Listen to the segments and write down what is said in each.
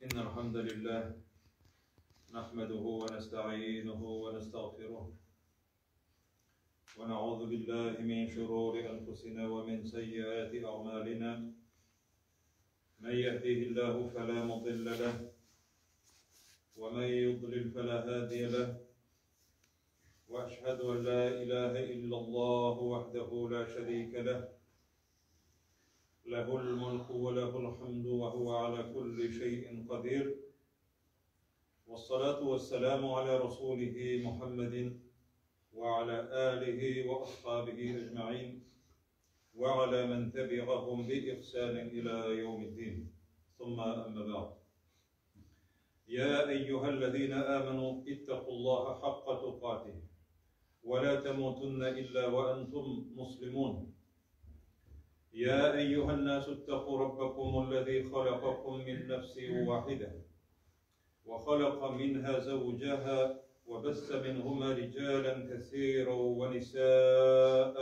إن الحمد لله نحمده ونستعينه ونستغفره ونعوذ بالله من شرور أنفسنا ومن سيئات أعمالنا من يهده الله فلا مضل له ومن يضلل فلا هادي له وأشهد أن لا إله إلا الله وحده لا شريك له له الملك وله الحمد وهو على كل شيء قدير والصلاة والسلام على رسوله محمد وعلى آله وأصحابه أجمعين وعلى من تبعهم بإحسان إلى يوم الدين ثم أما بعد يا أيها الذين آمنوا اتقوا الله حق تقاته ولا تموتن إلا وأنتم مسلمون يا أيها الناس اتقوا ربكم الذي خلقكم من نفس واحدة وخلق منها زوجها وبث منهما رجالا كثيرا ونساء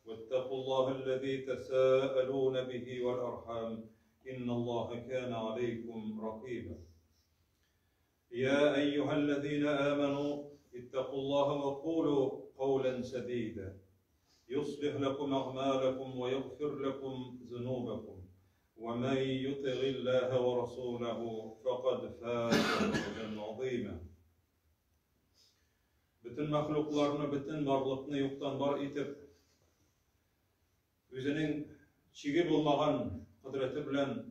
واتقوا الله الذي تساءلون به والأرحام إن الله كان عليكم رقيبا يا أيها الذين آمنوا اتقوا الله وقولوا قولا سديدا يصلح لكم أعمالكم ويغفر لكم ذنوبكم ومن يطع الله ورسوله فقد فاز فوزا عظيما. Bütün mahluklarını, bütün varlıkını yoktan var etip, özünün çiği bulmağın kudreti bilen,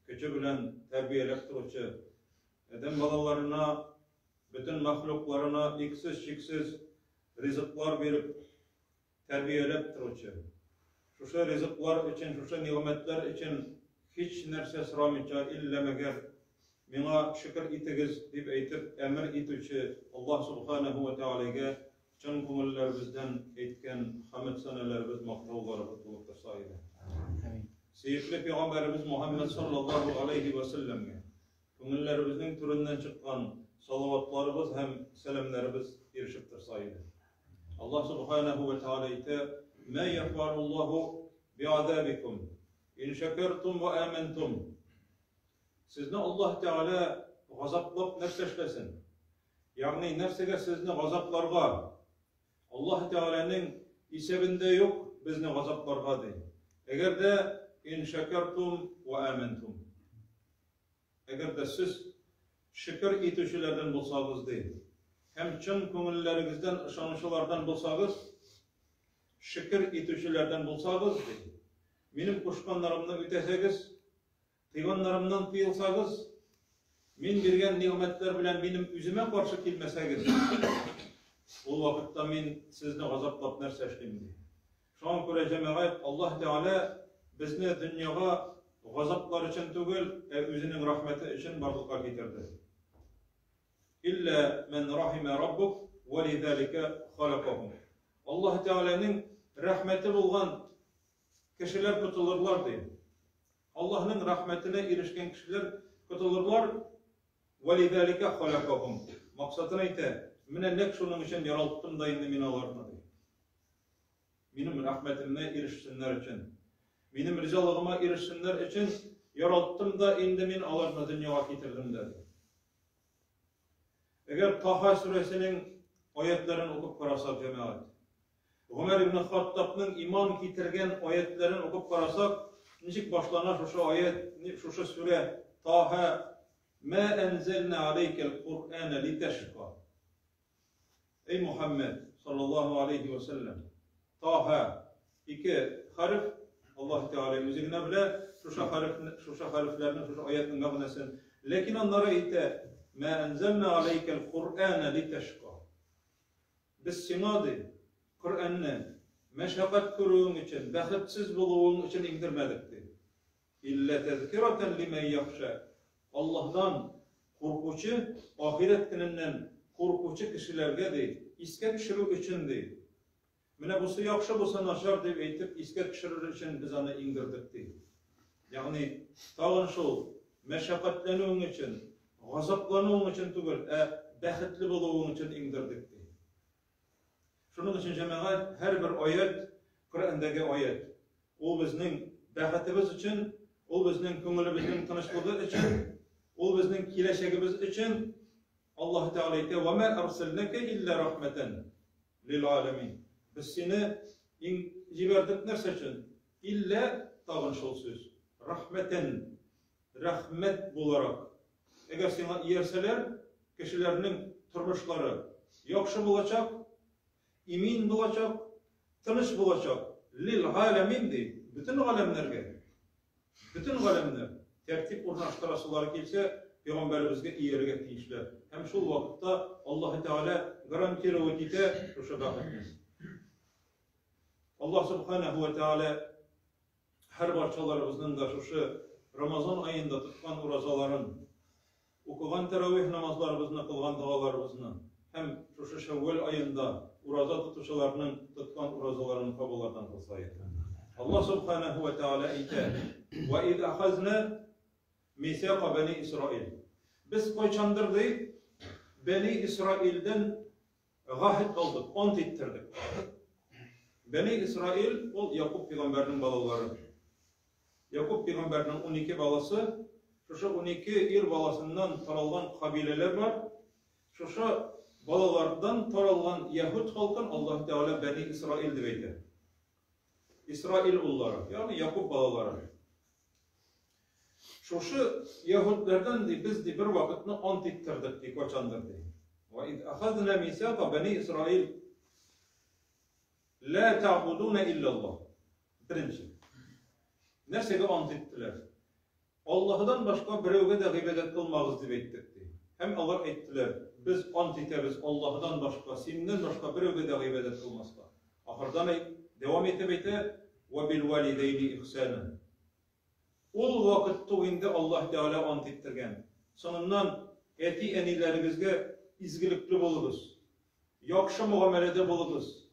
gücü bilen terbiyelep duruşu, edem balalarına, bütün mahluklarına iksiz şiksiz rızıklar verip, terbiyelep duruşu. Şuşa rızıklar için, şuşa nimetler için hiç nerse sıramayca illemeger, Mina şükür itigiz deyip eytip emir etüçü Allah subhanahu ve teala'ya çın kumullarımızdan etken hamd sanalarımız maqtovlarımız buluptur sayıda. Sevgili Peygamberimiz Muhammed sallallahu aleyhi ve sellem'e kumullarımızın türünden çıkan salavatlarımız hem selamlarımız erişiptir sayıda. Allah subhanahu ve teala ite ma yef'alullahu bi'adabikum in şekertum ve amentum. Sizni Allah Teala gazaplap nerseşlesin. Yani nersege sizni gazaplarga Allah Teala'nın isebinde yok bizni gazaplarga değil. Eğer de in şekertum ve amentum. Eğer de siz şükür etüşülerden bulsanız değil. Hem çın köngüllerinizden, ışanışılardan bulsanız, şükür etüşülerden bulsanız değil. Benim kuşkanlarımdan öteseniz, Tıyganlarımdan tıyılsanız, min birgen nimetler bilen benim üzüme karşı kilmeseniz, o vakitte min sizni gazaplap nerseşlimdi. Şu an göre cemaat Allah Teala bizni dünyaya gazaplar için tügül, özünün rahmeti için barlıklar getirdi. İlla men rahime rabbuk ve lidhalike halakahum. Allah Teala'nın rahmeti bulgan kişiler tutulurlar değil. Allah'ın rahmetine erişken kişiler kutulurlar. وَلِذَٰلِكَ خَلَقَهُمْ Maksatına ite, minennek şunun için yaralttım da indi minalarına değil. Benim rahmetimine erişsinler için, benim rızalığıma erişsinler için yaralttım da indi minalarına dünyaya getirdim dedi. Eğer Taha suresinin ayetlerini okup karasak cemaat, Ömer ibn Hattab'ın iman getirgen ayetlerini okup karasak, Nicik başlanar şu ayet, şu sure Taha ma enzelna aleykel Kur'ane liteşka. Ey Muhammed sallallahu aleyhi ve sellem Taha iki harf Allah Teala müziğine bile şu harflerini, şu ayetin mağnasını lakin onlara ite ma enzelna aleykel Kur'ane liteşka. Biz sinadı Kur'an'ı meşakkat kurduğun için, bahitsiz bulduğun için indirmedik. İlle tezkiraten limen yakşa. Allah'tan korkucu, ahiret gününden korkucu kişilerge değil, iske pişirir için değil. Mine busu yakşı, busu naşar deyip eytip, iske pişirir için biz onu indirdik değil. Yani tağın şu, meşakkatlenduğun için, gazaplanduğun için tügül, bahitli bulduğun için indirdik değil. Şunun için cemaat her bir ayet, Kur'an'daki ayet, o bizning bahitimiz için, ol bizning ko'nglimizning tinchligi uchun, ol bizning kelajagimiz uchun Alloh taolo aytdi: "Va ma arsalnaka illa rahmatan lil alamin." Biz seni jiberdik narsa uchun illa tag'in şol söz. Rahmeten, rahmet bularak. Eğer sana yerseler, kişilerinin turmuşları yaxşı bulacak, imin bulacak, tinch bulacak. Lil alamin deydi. Bütün alemlerge. Bütün alemler tertip ornaştırasılar kelse Peygamberimizge iyerge tiyişler. Hem şu vakitte Allah Teala garantiri vakite şu bakınız. Allah Subhanahu ve Teala her barçalarımızın da şu Ramazan ayında tutkan urazaların, okugan teravih namazlarımızını, kılgan dualarımızını, hem şu Şevval ayında uraza tutuşalarının tutkan urazalarının kabullardan kılsaydı. Allah Subhanahu ve Teala ayette: "Ve iz ahazna misaqa bani İsrail." Biz koyçandırdık, Bani İsrail'den gahit aldık, ant ettirdik. Bani İsrail, o Yakup peygamberinin balaları. Yakup peygamberinin 12 balası, şu 12 ir balasından taralgan kabileler var. Şu balalardan taralgan Yahud halkın Allah Teala Bani İsrail deydi. İsrail ulları, yani Yakup balaları. Şu Yahudlerden de biz de bir vakitini ant ettirdik diye koçandırdı. Ve iz ahazna misaqa Bani İsrail la ta'buduna illallah. Birinci. Nersege ant ettiler. Allah'dan başka birevge de ibadet kılmağız diye ettik. Hem Allah ettiler. Biz ant eteriz Allah'dan başka, senden başka birevge de ibadet kılmazlar. Ahırdan devam etebeyte ve bil valideyni ihsanen. Ol vakit toğinde Allah Teala ant ettirgen. Sonundan eti enilerimizge izgilikli boluguz. Yakşı muamelede boluguz.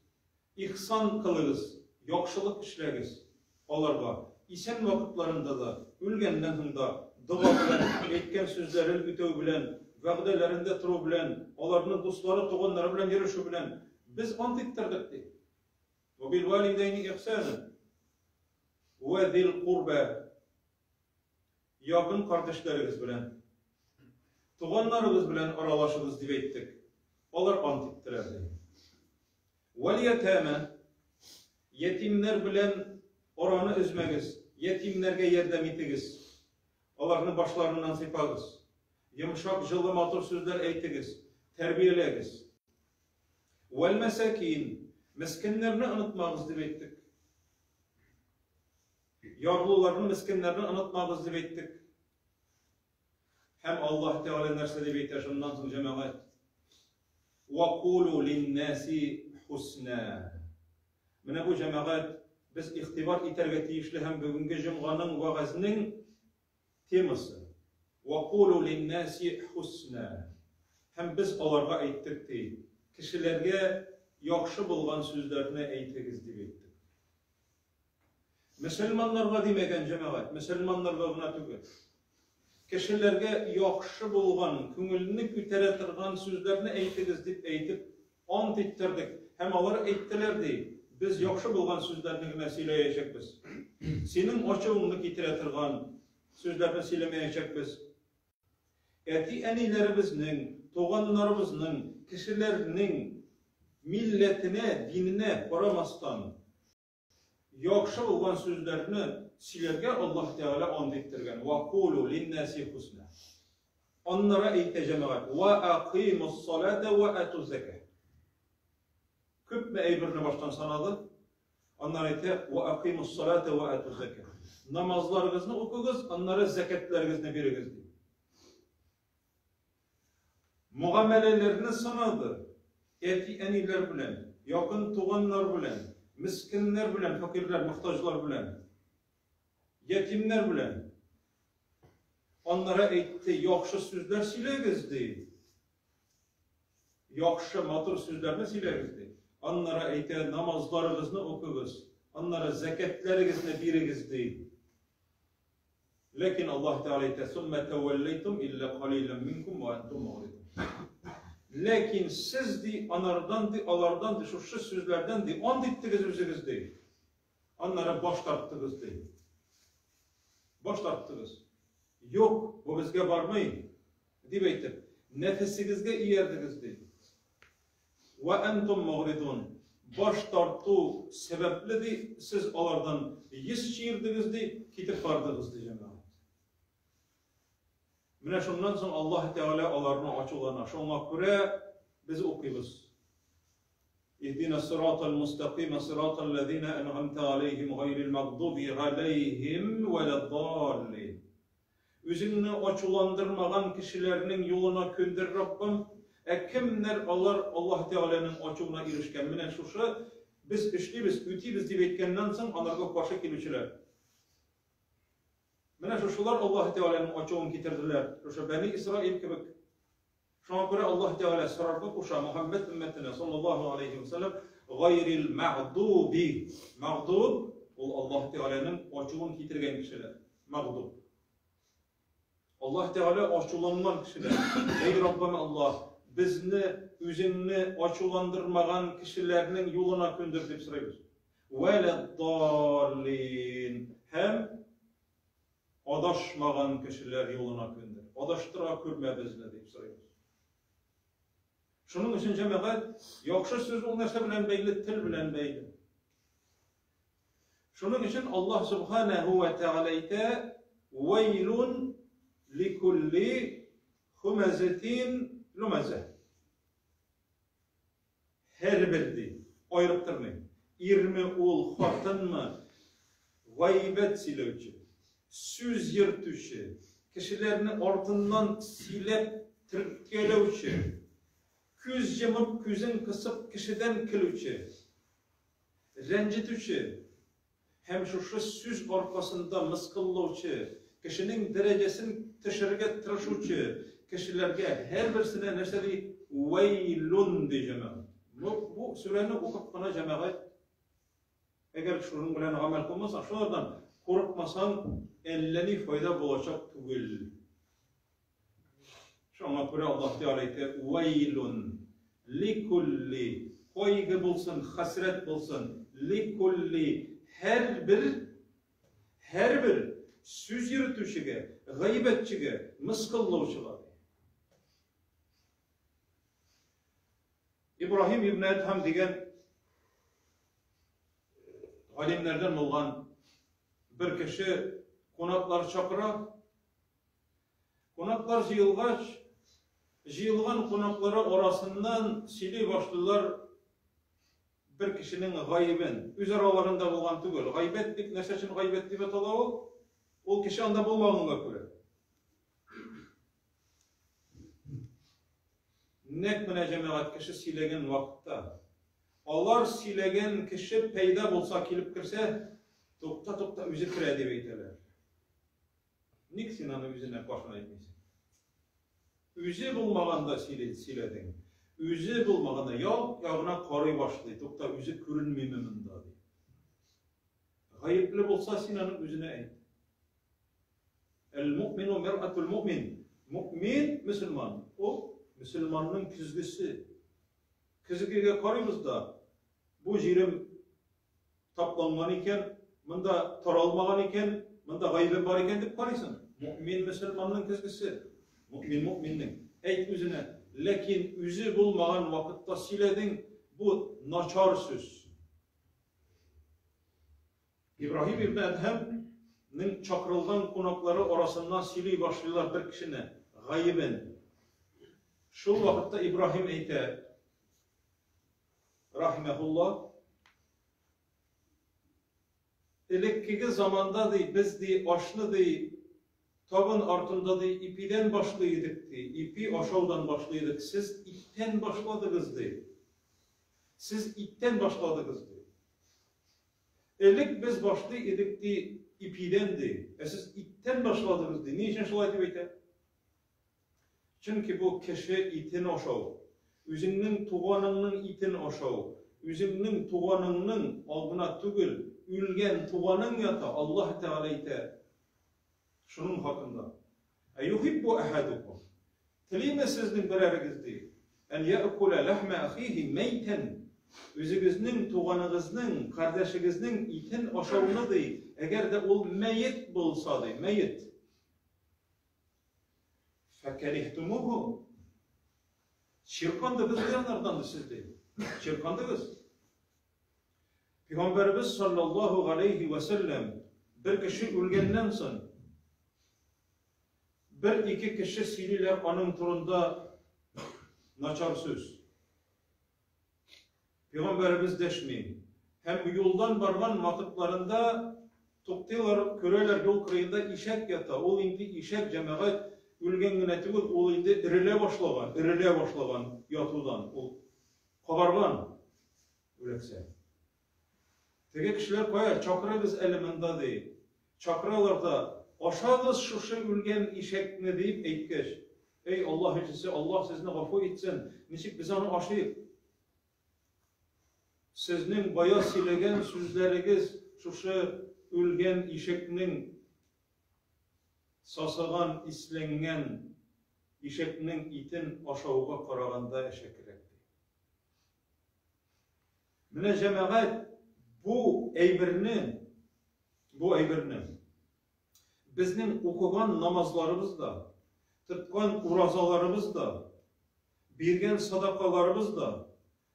İhsan kılırız. Yakşılık işlegiz. Olarga. İsen vakitlarında da, ülgenden hında, dua bilen, etken sözlerin ütev bilen, vəqdelerinde turu bilen, onların dostları, toğunları bilen, yarışı bilen, biz ant ettirdik deyik. Ve bil valideyni ihsanen. Ve zil kurbe. Yakın kardeşlerimiz bilen, toğunlarımız bilen aralaşırız diye ettik. Onlar ant ettiler deyik. Vel yetame. Yetimler bilen oranı üzmegiz, yetimlerge yardım etiniz. Onların başlarından sipagız. Yumuşak, жылы, matır sözler eytiniz, terbiyelegiz. Vel mesakin, miskinlerini unutmağız diye ettik. Yağlılarını, miskinlerini unutmağız diye ettik. Hem Allah Teala nerse diye ettik, şundan sonra cemaat. وَقُولُوا لِلنَّاسِ حُسْنًا. Mine bu cemaat, biz ihtibar iterge tiyişli hem bugünkü cümganın vaazının teması. وَقُولُوا لِلنَّاسِ حُسْنًا. Hem biz onlarga ayttık deyip, kişilerge yakşı bulgan sözlerini ayttıgız deyip ettik. Müslümanlarga demegen cemaat, Müslümanlarga buna tügü. Kişilerge yakşı bulgan, künülünü kütere tırgan sözlerini ayttıgız deyip aytıp, ant ettirdik. Hem onları ayttiler deyip, biz yakşı bulgan sözlerini söyleyecek biz. Senin açığını getiretirgan sözlerini söylemeyecek biz. Eti enilerimizin, toğanlarımızın, kişilerinin milletine, dinine koramastan yakşı bulgan sözlerini silerge Allah Teala ant ettirgen. وَقُولُوا لِلنَّاسِ حُسْنًا. Onlara eyteceğimek. وَاَقِيمُ الصَّلَاةَ وَاَتُوا الزَّكَاةَ. Küp mü eybirini baştan sanadı? Onlar ayette وَاَقِيمُ الصَّلَاةَ وَاَتُوا الزَّكَاةَ. Namazlarınızı okuyunuz, onlara zekatlarınızı veriniz diye. Muamelelerini sanadı. Eti eniler bilen, yakın tuğanlar bilen, miskinler bilen, fakirler, muhtaçlar bilen, yetimler bilen. Onlara aytti, yakşı sözler silegiz diye. Yakşı matır sözlerini silegiz diye. Onlara aytti, namazlarınızı okuyunuz, onlara zekatlarınızı veriniz diye. Lakin Allah Teala aytti, ثُمَّ تَوَلَّيْتُمْ إِلَّا قَلِيلًا مِنْكُمْ وَاَنْتُمْ مُعْرِضُونَ. Lakin siz de anardan de, alardan de, şu sözlerden de, ant ettiniz özünüz değil. Onlara baş tarttınız değil. Baş tarttınız. Yok, bu bizge barmayın. Deyip aytip, nefesinizge iyerdiniz deyip. Ve entum muğridun. Baş tarttu sebepli de siz alardan yüz çiğirdiniz de kitip bardınız diyeceğim. Mine şundan sonra Allah Teala alarını açılarına şuna göre biz okuyuz. İhdina sıratal mustaqim sıratal lezine en'amte aleyhim gayril mağdubi aleyhim veleddallin. Üzünü açılandırmagan kişilerinin yoluna köndür Rabbim. Kimler Allah Teala'nın açığına erişken mine şuşa biz işliyiz, ütüyüz deyip etkenden sonra onlarga başa kelüçüler. Mine şuşular Allah Teala'nın açığını getirdiler. Şuşa Beni İsrail kebek. Şuna göre Allah Teala sırarda kuşa Muhammed ümmetine sallallahu aleyhi ve sellem gayril mağdubi. Mağdub, Allah Teala'nın açığını getirgen kişiler. Mağdub. Allah Teala açılanman kişiler. Ey Rabbim Allah, bizni, üzünni açılandırmagan kişilerinin yoluna köndür deyip sırayız. Veleddallin. Hem adaşmagan kişiler yoluna köndür. Adaştıra körme bizni deyip sırayız. Şunun için cemaat, yakşı söz o nerse bilen beyli, til bilen beyli. Şunun için Allah Subhanahu ve Teala ite veylun likulli humezetin lumeze. Her bildi, ayrıptırmayın. 20 ol hatın mı, gaybet silövçü, söz yırtuşu, kişilerini ortından silep tirkelevçü, küz yımıp küzün kısıp kişiden kilüçü, rencitüçü, hem şu söz arkasında mıskıllıçı, kişinin derecesini teşirge tıraşuçu, kişilerge her birisine nerse deyip veylun diyeceğim. Bu sürenin okup bana cemaat, eğer şunun bilen amel kılmazsan, şunlardan korkmasan elleni fayda bulacak tügül. Şuna göre Allah Teala ite veylun likulli koygu bulsun, hasret bulsun, likulli her bir söz yürütüşüge, gaybetçige, mıskıllıvçıga. İbrahim İbn Edham degen alimlerden olgan bir kişi konaklar çakıra, konaklar jıyılgan konakları orasından sili başlılar bir kişinin gaybin, üz aralarında olgan tügül. Gaybetlik, nese için gaybetli bet o kişi anda bulmağına göre. Nek mine cemaat kişi silegen vakitta, alar silegen kişi peyda bulsa kilip kirse, tokta üzü kire diye beyteler. Nik sinanı üzüne başına etmeysin. Üzü bulmağında siledin. Üzü bulmağında yağına karı başlayı, tokta üzü kürünmememinde. Gayipli bulsa sinanın üzüne et. El-mu'minu mir'atul mu'min. Mu'min, Müslüman. O, Müslümanın kizgisi. Kizgiye karıyız da, bu jirim taplanman iken, bunda taralmagan iken, bunda gaybı var iken deyip karıysın. Mu'min, Müslümanın kizgisi. Mu'minnin. Eyt üzüne. Lekin üzü bulmagan vakitte siledin, bu naçar söz. İbrahim İbn Edhem'nin çakırılgan konakları orasından sili başlıyorlar bir kişine, gayben. Şu vakitte İbrahim eyte, rahimehullah, elekkigi zamanda dey, biz dey, aşını dey, tabın artında dey, ipiden başlıydık dey, ipi aşağıdan başlıydık, siz itten başladınız dey. Siz itten başladınız dey. Elek biz başlıydık dey, ipiden dey, siz itten başladınız dey. Niçin şöyle deyip eyte? Çünkü bu kişi itin aşağı, üzünün tuğanının itin aşağı, üzünün tuğanının aldına tügül, ülgen tuğanın yata Allah Teala ite. Şunun hakkında. Yuhibbu ahadukum. Tilime sizin bireriniz değil. En ye'kule lahme ahihi meyten. Özünüzün, tuğanınızın, kardeşinizin itin aşağını değil. Eğer de ol meyit bulsa değil, meyit. Fekerihtumuhu. Şirkandınız diyenlerden de siz değil. Şirkandınız. Peygamberimiz sallallahu aleyhi ve sellem bir kişi ölgenden sonra bir iki kişi sililer onun turunda naçar söz. Peygamberimiz deşmeyin. Hem yoldan bargan vakitlarında toptiler, köreler yol kırıyında işek yata. O indi işek cemaat ölgen güneti o indi irile başlagan yatıdan. O kabargan ölekse. Tege kişiler koyar, çakrağız elementa değil. Çakralarda aşağız şuşu ölgen işekne deyip eйтkeş. Ey Allah içisi, Allah sizni gafu etsin. Niçik biz onu aşıyıp? Sizning baya silegen sözlerigiz şuşu ölgen işekning sasagan, islengen işekning itin aşağıga qaraganda eşekrekti. Mine cemaat bu eybirni bizning okugan namazlarımızda, tutgan urazalarımızda, bergen sadakalarımızda,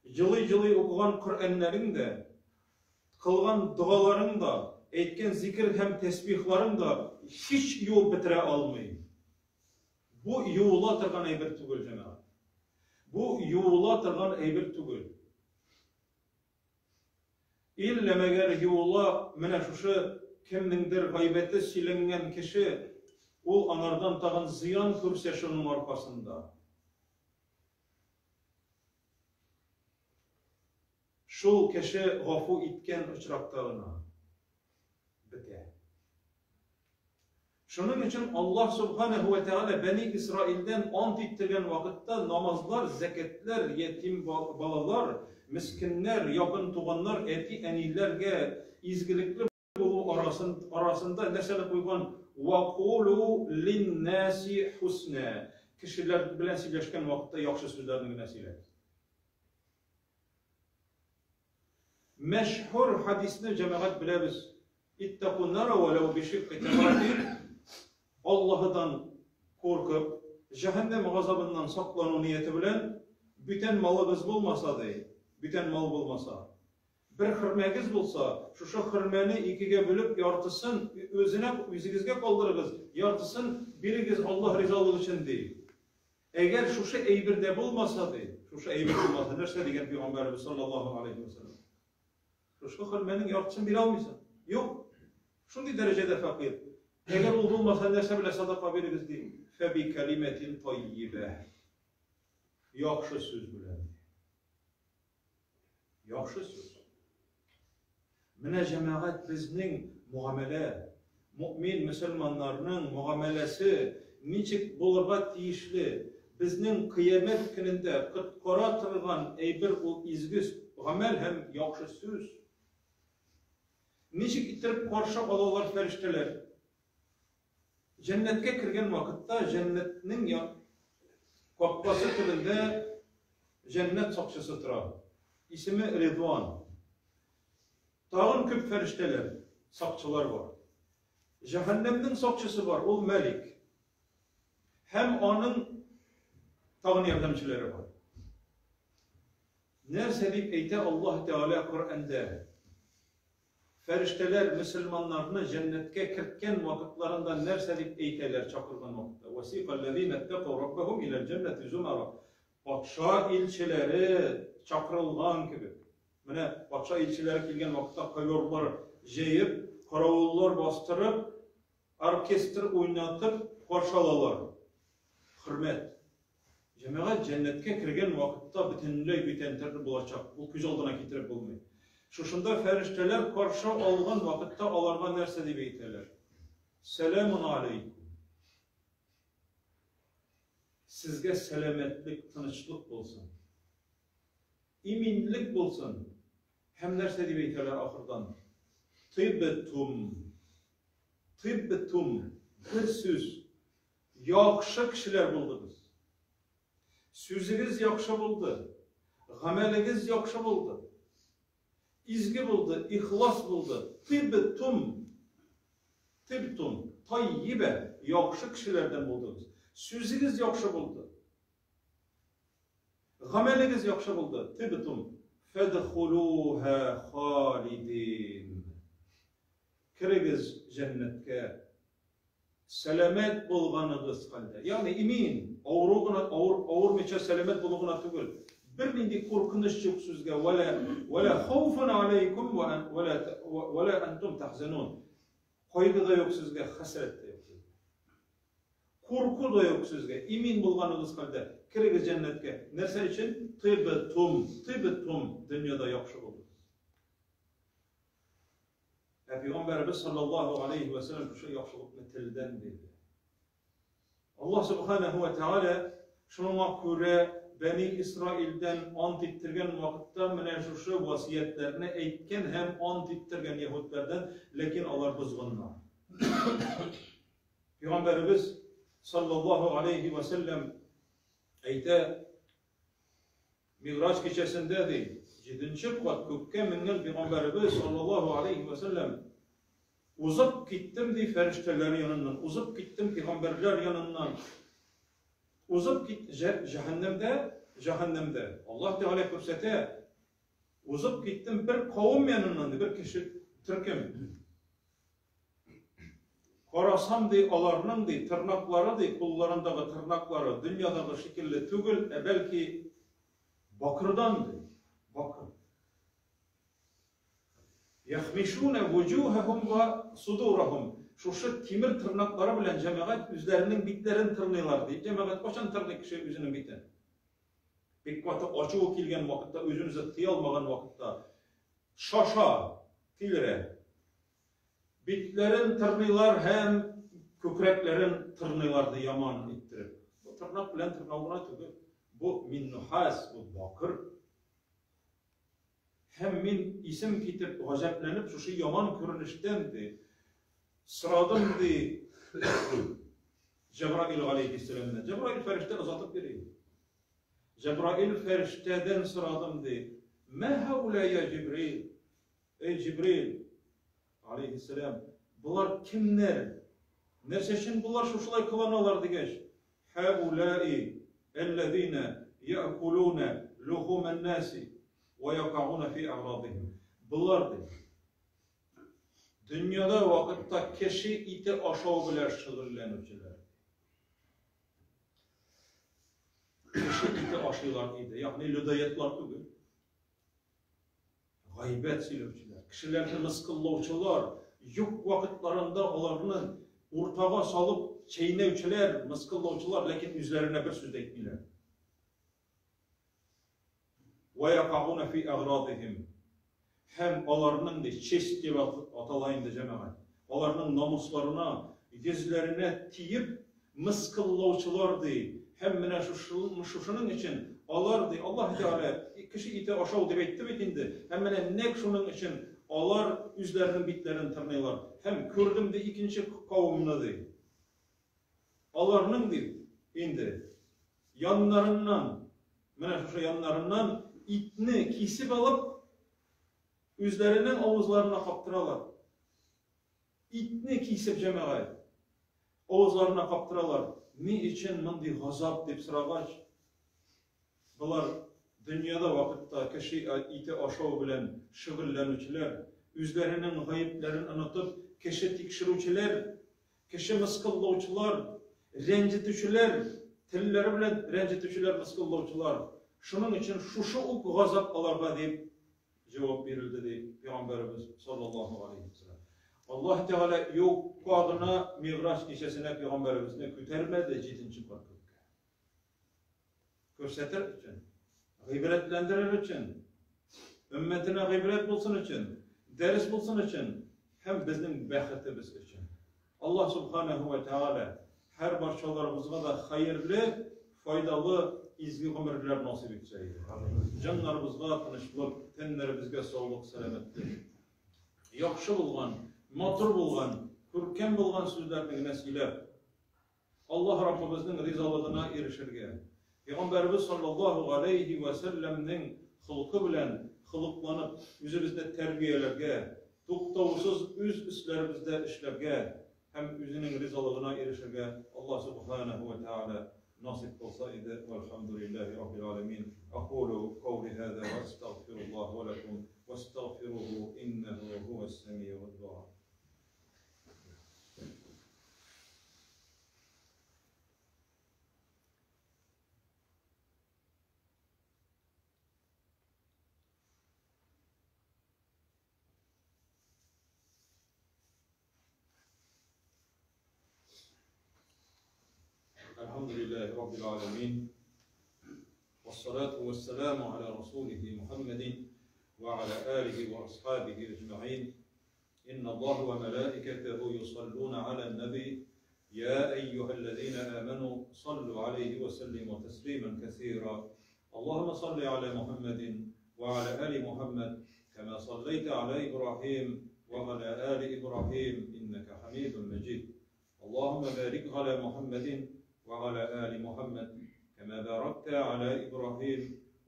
yılı okugan Kur'anların da, kılgan duaların da, etken zikir hem tesbihların da hiç yol bitire almayın. Bu yola tırgan eybir tugul cemaat. Bu yola tırgan eybir tugul. İllemeger yola mine şuşu kimnindir gaybeti silingen kişi ol anardan tağın ziyan körse şunun arkasında. Şul kişi gafu itken uçraktağına biter. Şunun için Allah Subhanahu ve Teala Beni İsrail'den ant ettiren vakitte namazlar, zeketler, yetim balalar, miskinler, yakın tuğanlar, eti enillerge izgilikli bulu arasında nesele koygan وَقُولُوا لِلنَّاسِ حُسْنًا kişiler bilen sileşken vakitte yakşı sözlerini nesile. Meşhur hadisini cemaat biliriz. İttakun nara velev bişikki temratin. Allah'tan korkup cehennem gazabından saklanma niyeti bilen bütün malımız bulmasa değil, bütün mal bulmasa, bir hırmegiz bulsa, şu hırmeni ikiye bölüp yartısın, özünüzge kaldırırız, yartısın birigiz Allah rizalığı için değil. Eğer şu eybirde bulmasa değil, şu eybir bulmasa, nerse diyen Peygamberimiz sallallahu aleyhi ve sellem. Şu hırmenin yartısını bir almışsın. Yok. Şundi derecede fakir. Eğer o bulmasa nerse bile sadaka veririz değil. Febi kelimetin tayyibe. Yakşı söz bilen. Yakşı söz. Mine cemaat bizning muamele, mümin Müslümanlarının muamelesi niçik bulurga tiyişli, bizning kıyamet gününde kıtkara tırgan eybir o izgüs amel hem yakşı söz. Niçik ittirip karşı alalar ferişteler. Cennetke kirgen vakitte cennetinin kapkası tülünde cennet sakçısı tıra. İsmi Ridvan. Tağın köp ferişteler, sakçılar var. Cehennemnin sakçısı var, o Melik. Hem onun tağın yardımcıları var. Nerse deyip eyte Allah Teala Kur'an'da ferişteler Müslümanlarını cennetke kirtken vakitlarında nerse deyip eyteler çakırgan vakitte. وَسِيقَ الَّذ۪ينَ اتَّقَوْ رَبَّهُمْ اِلَى الْجَنَّةِ زُمَرًا Pakşa ilçileri çakırılgan gibi. Mine pakşa ilçileri kilgen vakitte kayorlar jeyip, karavullar bastırıp, orkestr oynatıp, karşalalar. Hürmet. Cemaat cennetke kirgen vakitte bütünlüğü bitenterli bulacak. Bu göz aldına getirip bulmayı. Şuşunda ferişteler karşı algan vakitte alarga nerse deyip eyteler. Selamun aleyküm. Sizge selametlik, tınışlık bulsun. İminlik bulsun. Hem nerse deyip eyteler ahırdan. Tıbbettum. Tıbbettum. Bir söz. Yakşı kişiler buldunuz. Sözünüz yakşı buldu. Gameligiz yakşı buldu. İzgi buldu, ihlas buldu. Tibtum, tayyibe, yakşı kişilerden buldunuz. Sözünüz yakşı buldu. Gameligiz yakşı buldu. Tibtum, fedhuluha halidin. Kirigiz cennetke. Selamet bulganıgız halde. Yani imin, ağırmeçe selamet bulgana tügül. Bir nindi korkunuş yok sizge. Ve la khawfun aleykum ve la entum tahzenun. Kaygı da yok sizge, hasret de yok sizge. Korku da yok sizge. İmin bulganıgız halde. Kirigiz cennetke. Nerse için? Tibtum. Dünyada yakşı olur. Peygamberimiz sallallahu aleyhi ve sellem şu yaxşılıkını tilden dedi. Allah subhanahu ve teala şununla göre Beni İsrail'den ant ettirgen vakitte mene şu vasiyetlerini eytken hem ant ettirgen Yahudlerden lekin onlar buzgunlar. Peygamberimiz sallallahu aleyhi ve sellem eyte Miraç gecesinde değil. 7. kat kökke mingen Peygamberimiz sallallahu aleyhi ve sellem uzak gittim diye ferişteler yanından, uzak gittim peygamberler yanından, uzak git cehennemde Allah Teala körsete uzak gittim bir kavim yanından, bir kişi Türk'üm. Karasam diye alarının diye tırnakları diye kullarındaki tırnakları dünyadaki şekilde tügül belki bakırdan diye. Bakır. Yahmişune vucuhahum ve sudurahum. Şu timir tırnakları bilen cemaat üzerinin bitlerini tırnıyorlar diye. Cemaat kaçan tırnak kişi yüzünün biten. Bir vakti açığı kilgen vakitte, özünüze tıyalmagan vakitte şaşa, tilre. Bitlerin tırnıyorlar hem kökreklerin tırnıyorlardı yaman ittirip. Bu tırnak bilen tırnağına tügü. Bu min nuhas, bu bakır. Hem min isim kitip gazaplanıp şu yaman görünüştendi. Sıradımdı Cebrail aleyhisselam'dan. Cebrail ferişte uzatıp veriyor. Cebrail ferişteden sıradımdı. Ma havla ya Cibril? Ey Cibril aleyhisselam. Bunlar kimler? Nerseçin bunlar şuşulay kılanarlar digeç. Haulai ellezine ya'kulune luhumen nasi ve yaka'una fi a'radihim. Bunlar dünyada vakitte kişi iti aşağı biler şığırlanıcılar. Kişi iti aşağılar idi. Yani lüdayetler tügü. Gaybet silövçüler. Kişilerini mıskıllavçılar. Yok vakitlerinde onlarını ortağa salıp çeynevçiler, mıskıllavçılar. Lakin yüzlerine bir söz de etmiyorlar. وَيَقَعُونَ فِي اَغْرَادِهِمْ. Hem onlarının da çeşit gibi atalayın da cemaat. Onlarının namuslarına, dizlerine tiyip mıskıllavçılar değil. Hem mene şuşunun için onlar değil. Allah Teala kişi iti aşağı deyip etti bitindi. Hem mene nek şunun için onlar yüzlerinin bitlerini tırnıyorlar. Hem Kürdüm de ikinci kavmine değil. Onlarının değil. İndi. Yanlarından, mene şu yanlarından itni kesip alıp üzerinin omuzlarına kaptıralar. İtni kesip cemaat omuzlarına kaptıralar. Ne için mandi gazap deyip sıragaç? Bunlar dünyada vakitte kişi iti aşağı bilen şığırlanıcılar, üzerinin gayiplerini anlatıp kişi tekşirücüler, kişi mıskıllavçılar, rencitücüler, tilleri bilen rencitücüler, mıskıllavçılar. Şunun için şu uk gazap alarga deyip cevap verildi deyip Peygamberimiz sallallahu aleyhi ve sellem. Allah Teala yok kağıdına Miraç gecesine Peygamberimizine kütermedi 7. kat. Görsetir için, gıybretlendirir için, ümmetine gıybret bulsun için, ders bulsun için, hem bizim bəxtimiz için. Allah subhanahu ve teala her parçalarımızga da hayırlı, faydalı, izgi ömürler nasip etsin. Canlarımızga tinchlik, tenlerimizga sağlık, selametlik. Yaxşı bulgan, matur bulgan, ko'rkam bulgan so'zlarni nasilab Allah Rabbimizning rizolığına erişirge, Peygamberimiz sallallahu aleyhi ve sellem'nin hılkı bilen hılıklanıp yüzümüzde terbiyelerge, tuktavsız üz üstlerimizde işlerge, hem üzünün rizalığına erişirge Allah subhanahu ve teala nasip olsaydı. Velhamdülillahi Rabbil alemin. Aqulu kavli hâzâ ve estağfirullah ve lekum ve estağfiruhu innehu huves-semî'ud du'a. Elhamdülillahi Rabbil alemin. Vessalatu vesselamu ala Resulihi Muhammedin ve ala alihi ve ashabihi ecma'in. İnna Allah ve melâiketehu yusallûne alen nebi. Ya eyyühellezîne âmenû sallu aleyhi ve sellimu teslimen kesîrâ. Allahümme salli ala Muhammedin ve ala ali Muhammed kema salleyte ala İbrahim ve ala ali İbrahim inneke hamidun mecid. Allahümme barik ala Muhammedin وعلى آل محمد كما باركت على إبراهيم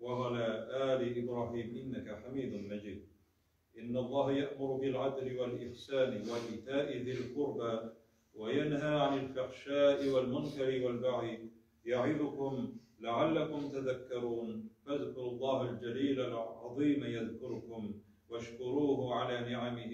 وعلى آل إبراهيم إنك حميد مجيد. إن الله يأمر بالعدل والإحسان وإيتاء ذي القربى وينهى عن الفحشاء والمنكر والبغي يعظكم لعلكم تذكرون. فاذكروا الله الجليل العظيم يذكركم واشكروه على نعمه